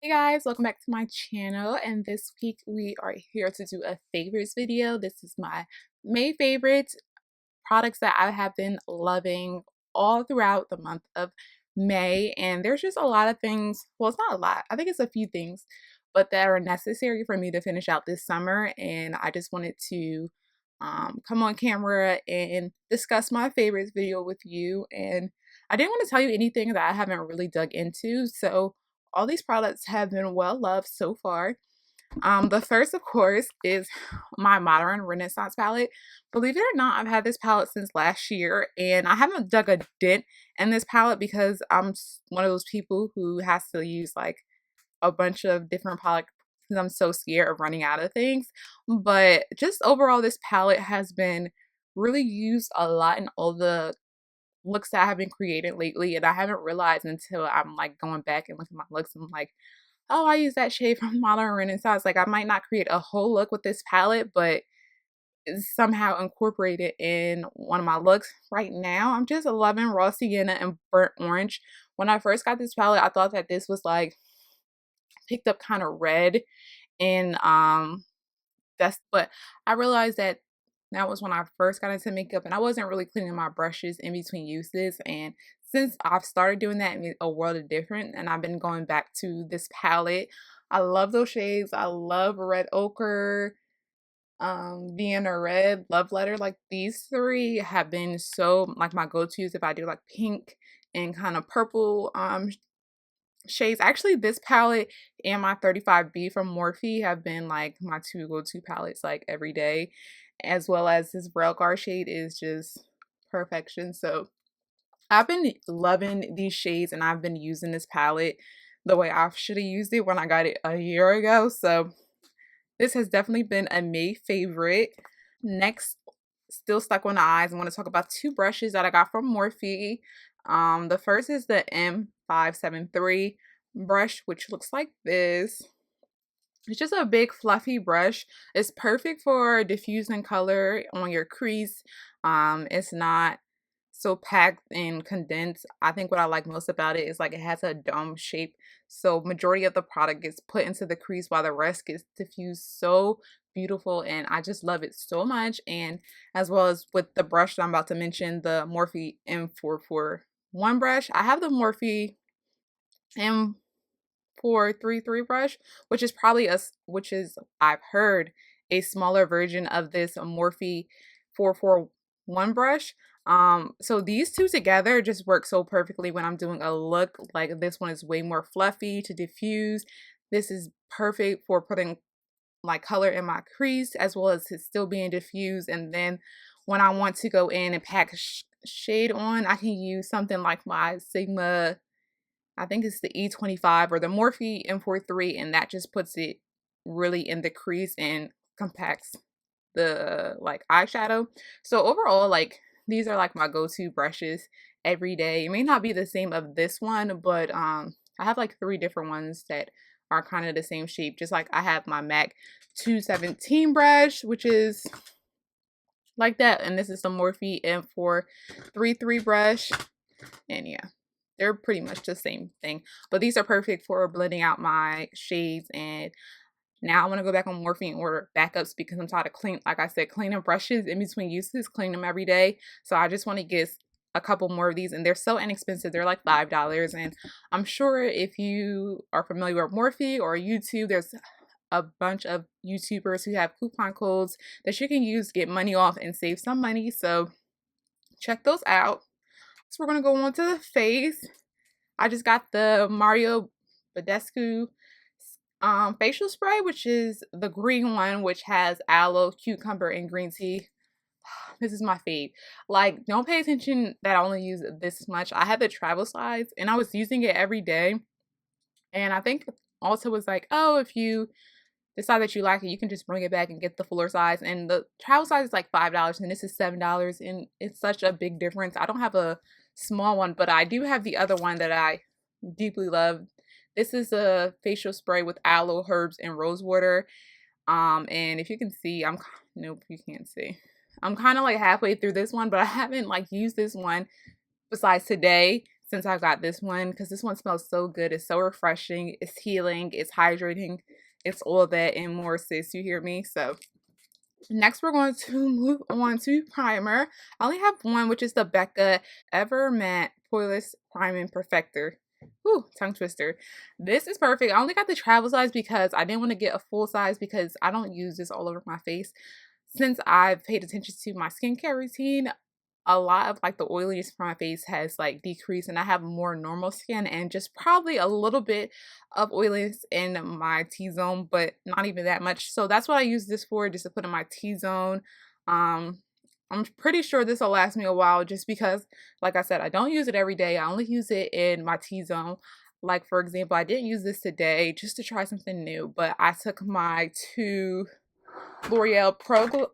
Hey guys, welcome back to my channel, and this week we are here to do a favorites video. This is my May favorites products that I have been loving all throughout the month of May, and there's just a lot of things, well, it's not a lot, I think it's a few things, but that are necessary for me to finish out this summer, and I just wanted to come on camera and discuss my favorites video with you. And I didn't want to tell you anything that I haven't really dug into, so all these products have been well loved so far. The first, of course, is my Modern Renaissance palette. Believe it or not, I've had this palette since last year, and I haven't dug a dent in this palette because I'm one of those people who has to use like a bunch of different palettes because I'm so scared of running out of things. But just overall, this palette has been really used a lot in all the looks that have been created lately, and I haven't realized until I'm like going back and looking at my looks. I'm like, oh, I use that shade from Modern Renaissance. Like, I might not create a whole look with this palette, but somehow incorporate it in one of my looks. Right now, I'm just loving Raw Sienna and Burnt Orange. When I first got this palette, I thought that this was like picked up kind of red, and but I realized that that was when I first got into makeup, and I wasn't really cleaning my brushes in between uses. And since I've started doing that, it made a world of difference, and I've been going back to this palette. I love those shades. I love Red Ochre, Vienna Red, Love Letter. Like, these three have been so like my go-tos if I do like pink and kind of purple shades. Actually, this palette and my 35B from Morphe have been like my two go-to palettes like every day, as well as this Railguard shade is just perfection. So I've been loving these shades, and I've been using this palette the way I should have used it when I got it a year ago. So this has definitely been a May favorite. Next, still stuck on the eyes, I want to talk about two brushes that I got from Morphe. The first is the M573 brush, which looks like this. It's just a big fluffy brush. It's perfect for diffusing color on your crease. It's not so packed and condensed. I think what I like most about it is like it has a dome shape. So majority of the product gets put into the crease while the rest gets diffused. So beautiful, and I just love it so much. And as well as with the brush that I'm about to mention, the Morphe M441 brush. I have the Morphe M433 brush, which is probably which is, I've heard, a smaller version of this Morphe 441 brush. So these two together just work so perfectly when I'm doing a look. Like, this one is way more fluffy to diffuse. This is perfect for putting like color in my crease as well as it still being diffused. And then when I want to go in and pack shade on, I can use something like my Sigma, I think it's the E25 or the Morphe M43, and that just puts it really in the crease and compacts the like eyeshadow. So overall, like, these are like my go-to brushes every day. It may not be the same of this one, but I have like three different ones that are kind of the same shape. Just like I have my MAC 217 brush, which is like that, and this is the Morphe M433 brush, and yeah, they're pretty much the same thing, but these are perfect for blending out my shades. And now I want to go back on Morphe and order backups because I'm tired of like I said, cleaning brushes in between uses, clean them every day. So I just want to get a couple more of these, and they're so inexpensive. They're like $5, and I'm sure if you are familiar with Morphe or YouTube, there's a bunch of YouTubers who have coupon codes that you can use to get money off and save some money. So check those out. So we're going to go on to the face. I just got the Mario Badescu facial spray, which is the green one, which has aloe, cucumber, and green tea. This is my fave. Like, don't pay attention that I only use this much. I had the travel size, and I was using it every day. And I think also was like, oh, if you decide that you like it, you can just bring it back and get the fuller size. And the travel size is like $5, and this is $7, and it's such a big difference. I don't have a small one, but I do have the other one that I deeply love. This is a facial spray with aloe, herbs, and rose water. And if you can see, nope, you can't see. I'm kind of like halfway through this one, but I haven't like used this one besides today. since I got this one, because this one smells so good. It's so refreshing, it's healing, it's hydrating, it's all that and more, sis, you hear me? So next we're going to move on to primer. I only have one, which is the Becca Ever Matte Poreless Priming Perfector. Whew, tongue twister. This is perfect. I only got the travel size because I didn't want to get a full size because I don't use this all over my face. Since I've paid attention to my skincare routine, a lot of like the oiliness from my face has like decreased and I have more normal skin and just probably a little bit of oiliness in my T-zone, but not even that much. So that's what I use this for, just to put in my T-zone. I'm pretty sure this will last me a while just because, like I said, I don't use it every day. I only use it in my T-zone. Like, for example, I didn't use this today just to try something new, but I took my two L'Oreal Pro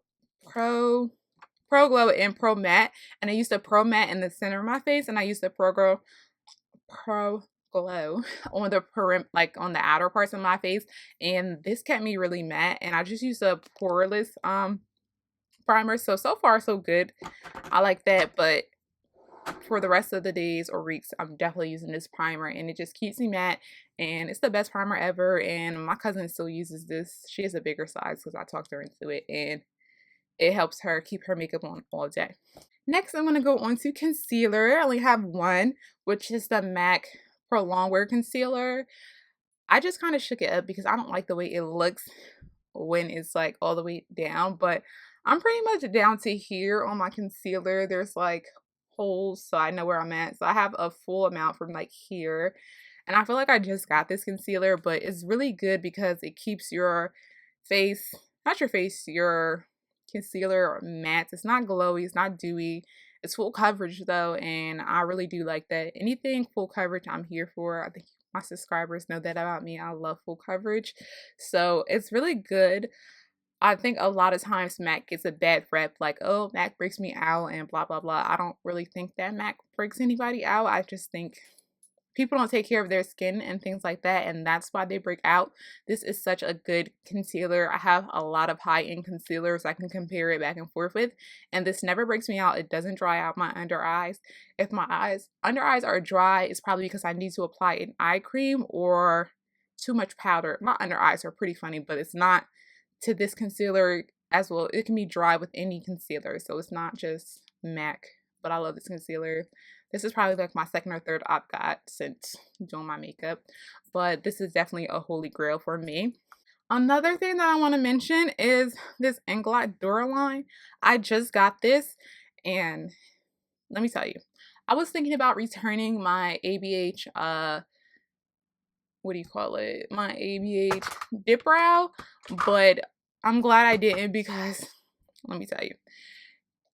Glow and Pro Matte, and I used the Pro Matte in the center of my face, and I used the Pro Glow on the like on the outer parts of my face, and this kept me really matte. And I just used a poreless primer, so far so good. I like that, but for the rest of the days or weeks, I'm definitely using this primer, and it just keeps me matte, and it's the best primer ever. And my cousin still uses this. She has a bigger size because I talked her into it, and it helps her keep her makeup on all day. Next, I'm going to go on to concealer. I only have one, which is the MAC Pro Longwear Concealer. I just kind of shook it up because I don't like the way it looks when it's like all the way down, but I'm pretty much down to here on my concealer. There's like holes, so I know where I'm at. So I have a full amount from like here. And I feel like I just got this concealer, but it's really good because it keeps your face, not your face, your concealer matte. It's not glowy, it's not dewy. It's full coverage though, and I really do like that. Anything full coverage I'm here for. I think my subscribers know that about me. I love full coverage. So it's really good. I think a lot of times MAC gets a bad rep, like, oh, MAC breaks me out and blah, blah, blah. I don't really think that MAC breaks anybody out. I just think people don't take care of their skin and things like that, and that's why they break out. This is such a good concealer. I have a lot of high-end concealers I can compare it back and forth with, and this never breaks me out. It doesn't dry out my under eyes. If my under eyes are dry, it's probably because I need to apply an eye cream or too much powder. My under eyes are pretty funny, but it's not to this concealer as well. It can be dry with any concealer, so it's not just MAC, but I love this concealer. This is probably like my second or third I've got since doing my makeup, but this is definitely a holy grail for me. Another thing that I want to mention is this Inglot Duraline. I just got this, and let me tell you, I was thinking about returning my ABH, what do you call it? My ABH dip brow, but I'm glad I didn't because let me tell you,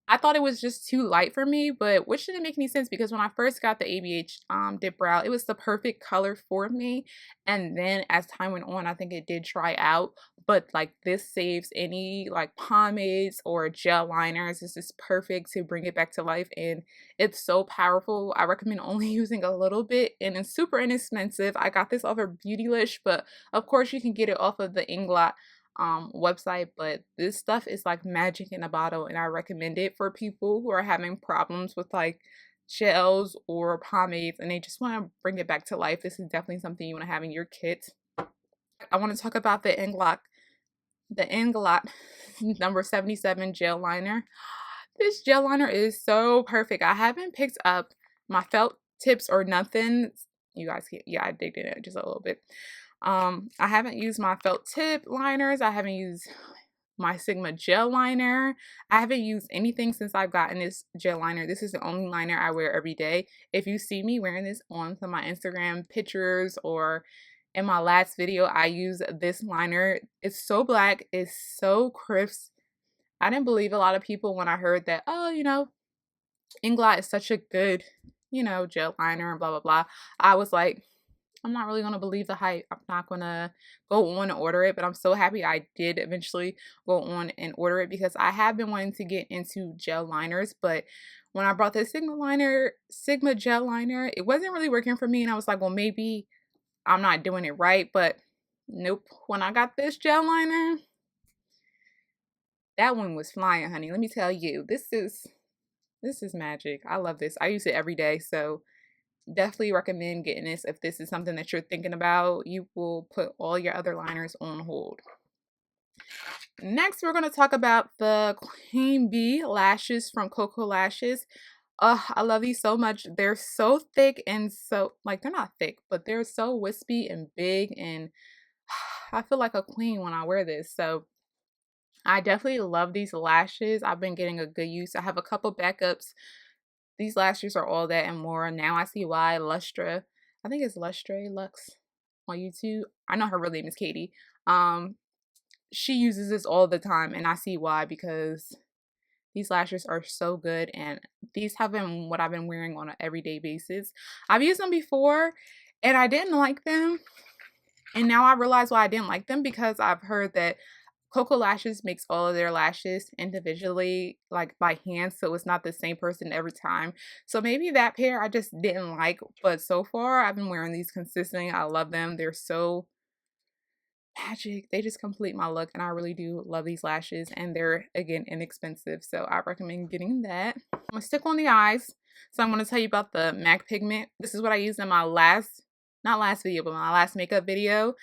I thought it was just too light for me, but which didn't make any sense because when I first got the ABH dip brow, it was the perfect color for me. And then as time went on, I think it did dry out. But like this saves any like pomades or gel liners. This is perfect to bring it back to life, and it's so powerful. I recommend only using a little bit, and it's super inexpensive. I got this off of Beautylish, but of course you can get it off of the Inglot website, but this stuff is like magic in a bottle, and I recommend it for people who are having problems with like gels or pomades and they just want to bring it back to life. This is definitely something you want to have in your kit. I want to talk about the Inglot number 77 gel liner. This gel liner is so perfect. I haven't picked up my felt tips or nothing. You guys can, yeah, I digged in it just a little bit. I haven't used my felt tip liners. I haven't used my Sigma gel liner. I haven't used anything since I've gotten this gel liner. This is the only liner I wear every day. If you see me wearing this on some of my Instagram pictures or in my last video, I use this liner. It's so black. It's so crisp. I didn't believe a lot of people when I heard that, oh, you know, Inglot is such a good, you know, gel liner and blah, blah, blah. I was like, I'm not really going to believe the hype. I'm not going to go on and order it, but I'm so happy I did eventually go on and order it because I have been wanting to get into gel liners, but when I brought the Sigma gel liner, it wasn't really working for me, and I was like, well, maybe I'm not doing it right, but nope. When I got this gel liner, that one was flying, honey. Let me tell you, this is magic. I love this. I use it every day, so definitely recommend getting this if this is something that you're thinking about. You will put all your other liners on hold. Next, we're going to talk about the Queen Bee lashes from Koko Lashes. I love these so much. They're so thick and so, like, they're not thick, but they're so wispy and big, and I feel like a queen when I wear this. So I definitely love these lashes. I've been getting a good use. I have a couple backups. These lashes are all that and more. Now I see why Lustra, I think it's Lux on YouTube. I know her real name is Katie. She uses this all the time, and I see why, because these lashes are so good, and these have been what I've been wearing on an everyday basis. I've used them before and I didn't like them, and now I realize why I didn't like them, because I've heard that Koko Lashes makes all of their lashes individually, like by hand, so it's not the same person every time. So maybe that pair I just didn't like, but so far I've been wearing these consistently. I love them. They're so magic. They just complete my look, and I really do love these lashes, and they're, again, inexpensive, so I recommend getting that. I'm gonna stick on the eyes. So I'm going to tell you about the MAC Pigment. This is what I used in my not last video, but my last makeup video.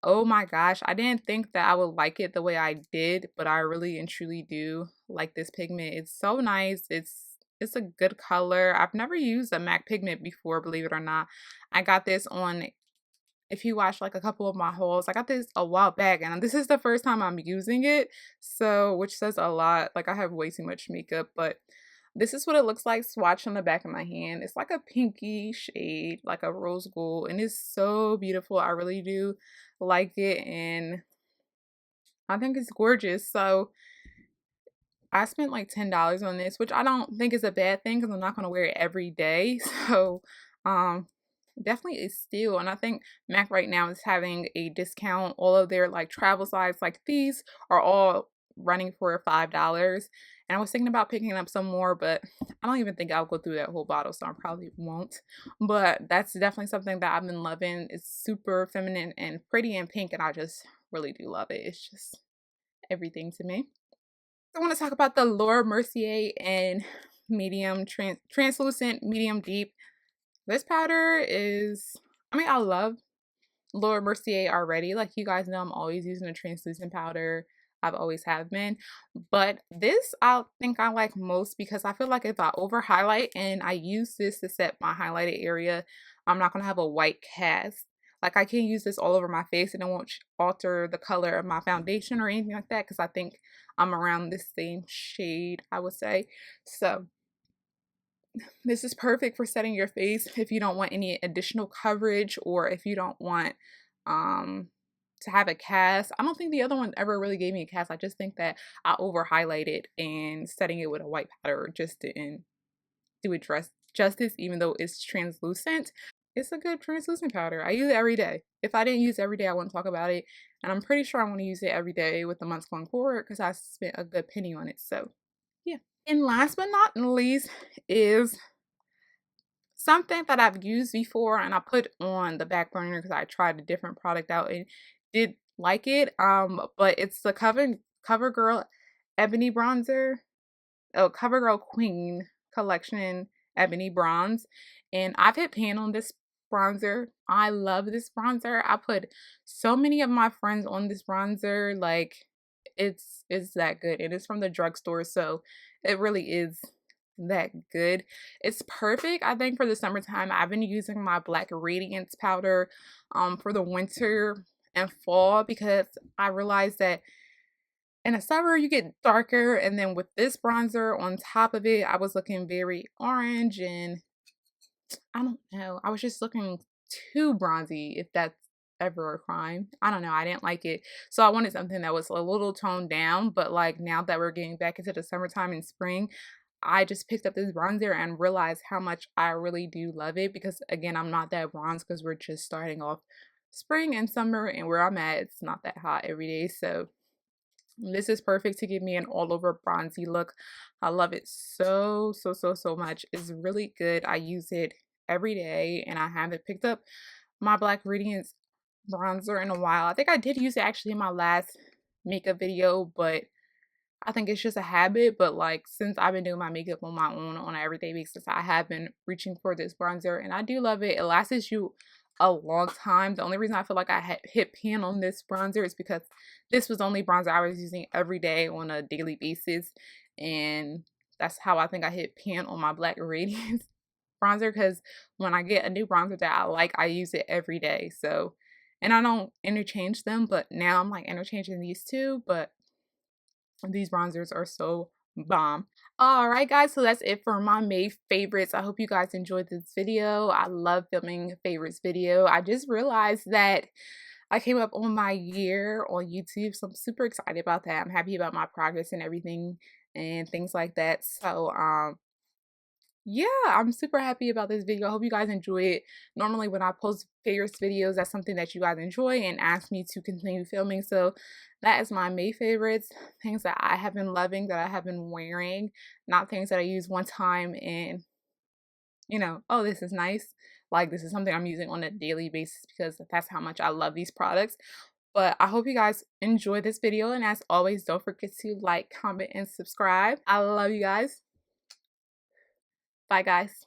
Oh my gosh, I didn't think that I would like it the way I did, but I really and truly do like this pigment. It's so nice. It's a good color. I've never used a MAC Pigment before, believe it or not. I got this on, if you watch like a couple of my hauls, I got this a while back, and this is the first time I'm using it, so, which says a lot. Like, I have way too much makeup, but this is what it looks like swatched on the back of my hand. It's like a pinky shade, like a rose gold, and it's so beautiful. I really do like it, and I think it's gorgeous. So I spent like $10 on this, which I don't think is a bad thing, because I'm not going to wear it every day. So um definitely is steal. And I think MAC right now is having a discount. All of their like travel size like these are all running for $5. And I was thinking about picking up some more, but I don't even think I'll go through that whole bottle, so I probably won't. But that's definitely something that I've been loving. It's super feminine and pretty and pink, and I just really do love it. It's just everything to me. I want to talk about the Laura Mercier and medium translucent medium deep. This powder is, I mean, I love Laura Mercier already. Like, you guys know, I'm always using a translucent powder. I've always have been. But this I think I like most, because I feel like if I over highlight and I use this to set my highlighted area, I'm not going to have a white cast. Like, I can use this all over my face and it won't alter the color of my foundation or anything like that, because I think I'm around this same shade, I would say. So this is perfect for setting your face if you don't want any additional coverage, or if you don't want to have a cast. I don't think the other one ever really gave me a cast. I just think that I over highlighted, and setting it with a white powder just didn't do it justice, even though it's translucent. It's a good translucent powder. I use it every day. If I didn't use it every day, I wouldn't talk about it. And I'm pretty sure I want to use it every day with the months going forward, because I spent a good penny on it. So yeah. And last but not least is something that I've used before, and I put on the back burner because I tried a different product out and did like it. But it's the Covergirl Ebony bronzer. Oh, Covergirl Queen collection Ebony bronze, and I've hit pan on this bronzer. I love this bronzer. I put so many of my friends on this bronzer. Like, it's that good, and it's from the drugstore, so it really is that good. It's perfect, I think, for the summertime. I've been using my Black Radiance powder for the winter and fall, because I realized that in the summer you get darker, and then with this bronzer on top of it, I was looking very orange, and I don't know, I was just looking too bronzy, if that's ever a crime. I don't know, I didn't like it. So I wanted something that was a little toned down, but like, now that we're getting back into the summertime and spring, I just picked up this bronzer and realized how much I really do love it, because again, I'm not that bronze, because we're just starting off spring and summer, and where I'm at, it's not that hot every day. So this is perfect to give me an all over bronzy look. I love it so, so, so, so much. It's really good. I use it every day, and I haven't picked up my Black Radiance bronzer in a while. I think I did use it actually in my last makeup video, but I think it's just a habit, but like since I've been doing my makeup on my own on an everyday basis, I have been reaching for this bronzer and I do love it. It lasts you a long time. The only reason I feel like I had hit pan on this bronzer is because this was the only bronzer I was using every day on a daily basis. And that's how I think I hit pan on my Black Radiance bronzer, because when I get a new bronzer that I like, I use it every day. So, and I don't interchange them, but now I'm like interchanging these two, but these bronzers are so bomb. Alright guys, so that's it for my May favorites. I hope you guys enjoyed this video. I love filming favorites video. I just realized that I came up on my year on YouTube, so I'm super excited about that. I'm happy about my progress and everything and things like that. So yeah, I'm super happy about this video. I hope you guys enjoy it. Normally when I post favorites videos, that's something that you guys enjoy and ask me to continue filming. So that is my May favorites, things that I have been loving, that I have been wearing, not things that I use one time and, you know, oh, this is nice. Like this is something I'm using on a daily basis because that's how much I love these products. But I hope you guys enjoy this video. And as always, don't forget to like, comment, and subscribe. I love you guys. Bye, guys.